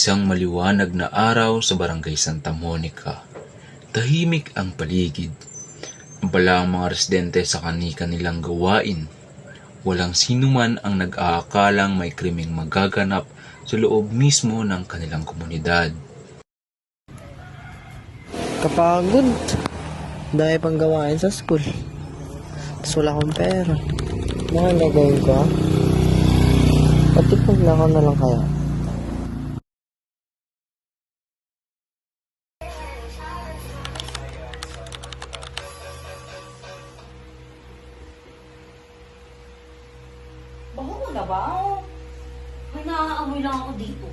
Isang maliwanag na araw sa Barangay Santa Monica. Tahimik ang paligid. Abala ang mga residente sa kani-kanilang gawain. Walang sinuman ang nag-aakalang may krimeng magaganap sa loob mismo ng kanilang komunidad. Kapagod. Dahil pang gawain sa school. Tapos wala akong pera. Mga gagawin ko, ha? Pati paglakaw na lang kaya. Baho mo na ba? May naaamoy lang ako dito.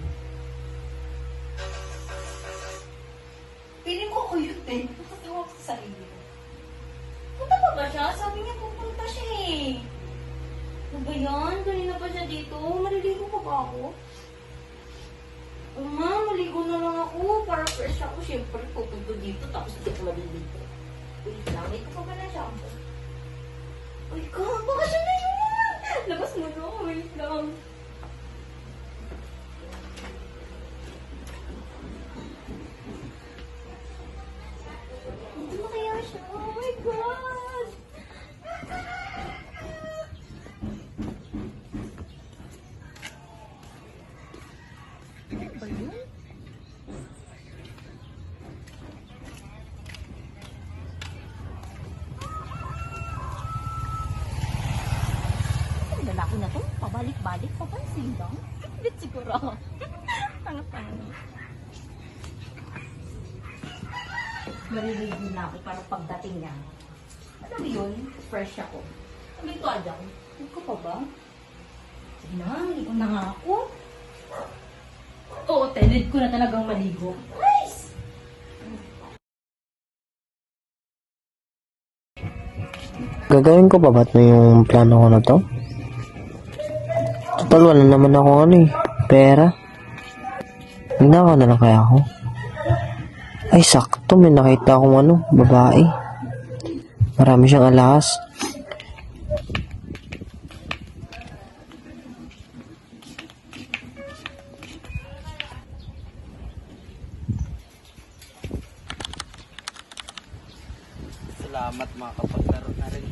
Piling ko ako yun eh. Nakatawa ko sa sarili. Punta pa ba siya? Sabi niya pupunta siya eh. Ano ba yan? Kanina pa siya dito. Maliligo pa ba ako? Maligo na lang ako. Para fresh ako. Siyempre, pupunta dito. Tapos hindi ako maliligo. Wait lang. May ka pa ba na shampoo? Uy, ka! Baka siya na yun! Labas mo na. Wait lang. Hindi mo kaya siya. Oh my God! Ano ba yun? Ang lalaki na to, pabalik-balik, papansin lang. Hindi siguro. Tanga-tanga na. Maliligo na ako para pagdating niya. Alam mo yun, fresh ako. Sabi ko, adya ko. Huwag ko pa ba? Sige na, maligo na nga ako. Oo, tenid ko na talagang maligo. Nice! Gagawin ko ba ba't na yung plano ko na to? Total, wala naman ako pera. Nagnakaw na lang kaya ako. Ay, sakto. May nakita akong babae. Marami siyang alahas. Salamat, makapaglaro na rin.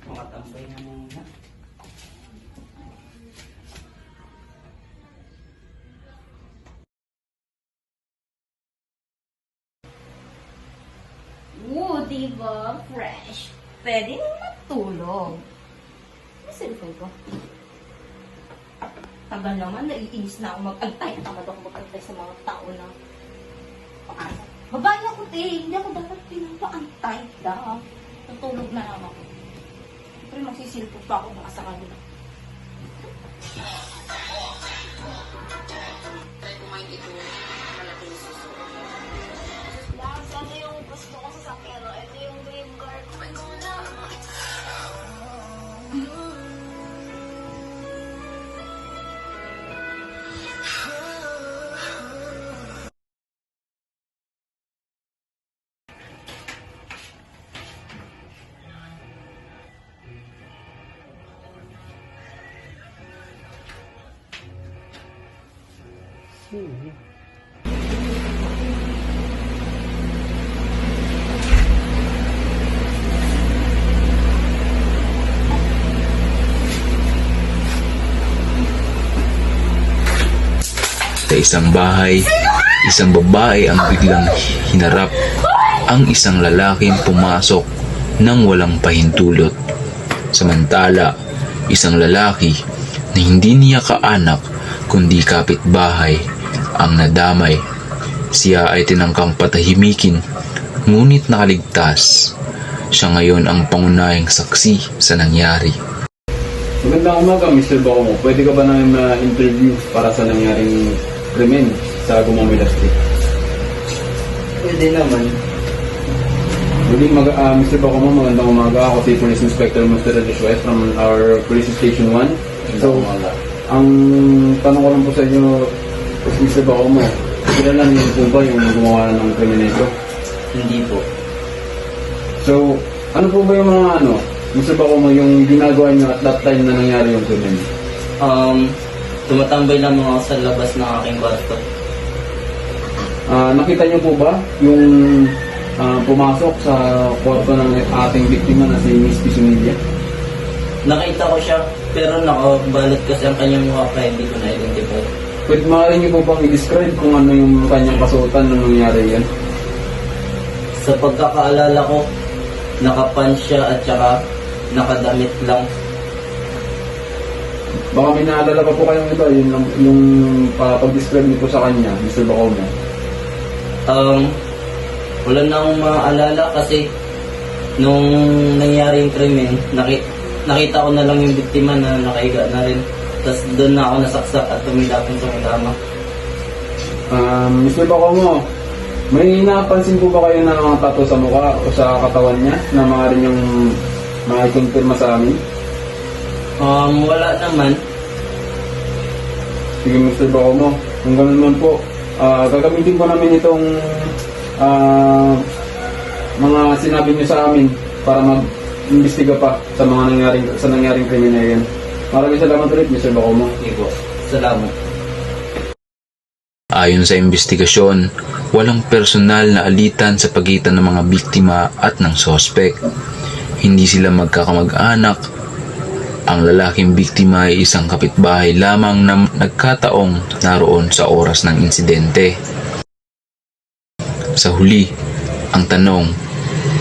Makatambay na muna. Diba? Fresh. Pwede nang matulog. May cellphone ko. Tagal naman, naiinis na ako mag-antay. Tamad ako mag-antay sa mga tao na paano. Babae ako, Hindi ako dapat pinapaantay. Natulog na lang ako. Pero magsisilpot pa ako baka sa kanila. Try kumain ito. Malaking suso. Sana yung gusto ko sa sakero. Ito yung green card. Sa isang bahay, isang babae ang biglang hinarap ang isang lalaking pumasok nang walang pahintulot. Samantala, isang lalaki na hindi niya kaanak kundi kapitbahay ang nadamay. Siya ay tinangkang patahimikin, ngunit nakaligtas. Siya ngayon ang pangunahing saksi sa nangyari. Magandang umaga, Mr. Bacomo. Pwede ka ba namin ma-interview para sa nangyaring krimen sa Gumamela Street? Pwede naman. Mr. Bacomo, magandang umaga. Ako si Police Inspector Mr. Reyes from our Police Station 1. So, ang tanong ko lang po sa inyo, Mr. Bacomo, kilala niyo po ba yung gumawa ng krimen nito? Hindi po. So, ano po ba yung mga Mr. Bacomo, yung ginagawa niyo at that time na nangyari yung krimen? Tumatambay lang ako sa labas ng aking kwarto. Nakita niyo po ba yung pumasok sa kwarto ng ating biktima na si Miss Pisumilla? Nakita ko siya, pero nakabalot kasi ang kanyang mukha kaya hindi ko na-identify. Pwede maaari niyo po bang i-describe kung ano yung kanyang kasuotan nung nangyari yan? Sa pagkakaalala ko, nakapants siya at saka nakadamit lang. Baka may naalala pa po kayong iba, yun lang, yung pag-describe niyo po sa kanya, Mr. Bacomo. Wala na akong maaalala kasi nung nangyari yung krimen, nakita ko na lang yung biktima na nakaiga na rin. Tapos doon na ako nasaksak at tumilapon sa matama. Mr. Bacomo, may napansin po ba kayo na mga tattoo sa mukha o sa katawan niya na maaari niyong maikonfirma sa amin? Wala naman. Sige, Mr. Bacomo, kung gano'n man po, gagamitin po namin itong mga sinabi niyo sa amin para mag-imbestiga pa sa mga nangyaring krimen na yan. Maraming salamat ulit, Mr. Bacomo. Sige po. Salamat. Ayon sa investigasyon, walang personal na alitan sa pagitan ng mga biktima at ng sospek. Hindi sila magkakamag-anak. Ang lalaking biktima ay isang kapitbahay lamang na nagkataong naroon sa oras ng insidente. Sa huli, ang tanong,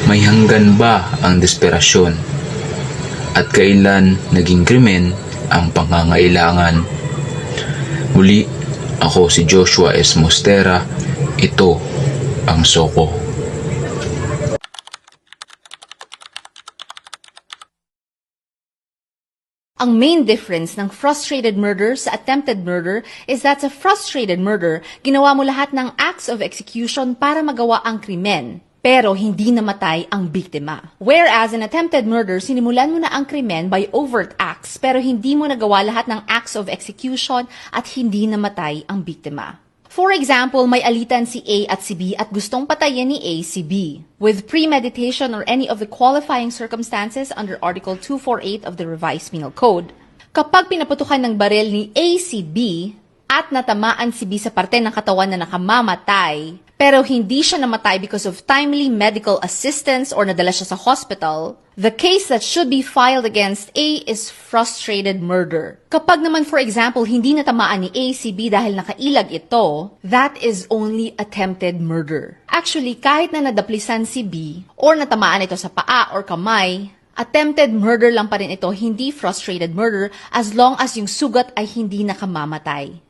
may hanggan ba ang desperasyon? At kailan naging krimen ang pangangailangan? Muli, ako si Joshua S. Mostera. Ito ang Soko. Ang main difference ng frustrated murder sa attempted murder is that sa frustrated murder, ginawa mo lahat ng acts of execution para magawa ang krimen, pero hindi namatay ang biktima. Whereas in attempted murder, sinimulan mo na ang krimen by overt acts, pero hindi mo nagawa lahat ng acts of execution at hindi namatay ang biktima. For example, may alitan si A at si B at gustong patayin ni A si B with premeditation or any of the qualifying circumstances under Article 248 of the Revised Penal Code. Kapag pinaputukan ng baril ni A si B at natamaan si B sa parte ng katawan na nakamamatay, pero hindi siya namatay because of timely medical assistance or nadala siya sa hospital, the case that should be filed against A is frustrated murder. Kapag naman, for example, hindi natamaan ni A si B dahil nakailag ito, that is only attempted murder. Actually, kahit na nadaplisan si B or natamaan ito sa paa or kamay, attempted murder lang pa rin ito, hindi frustrated murder, as long as yung sugat ay hindi nakamamatay.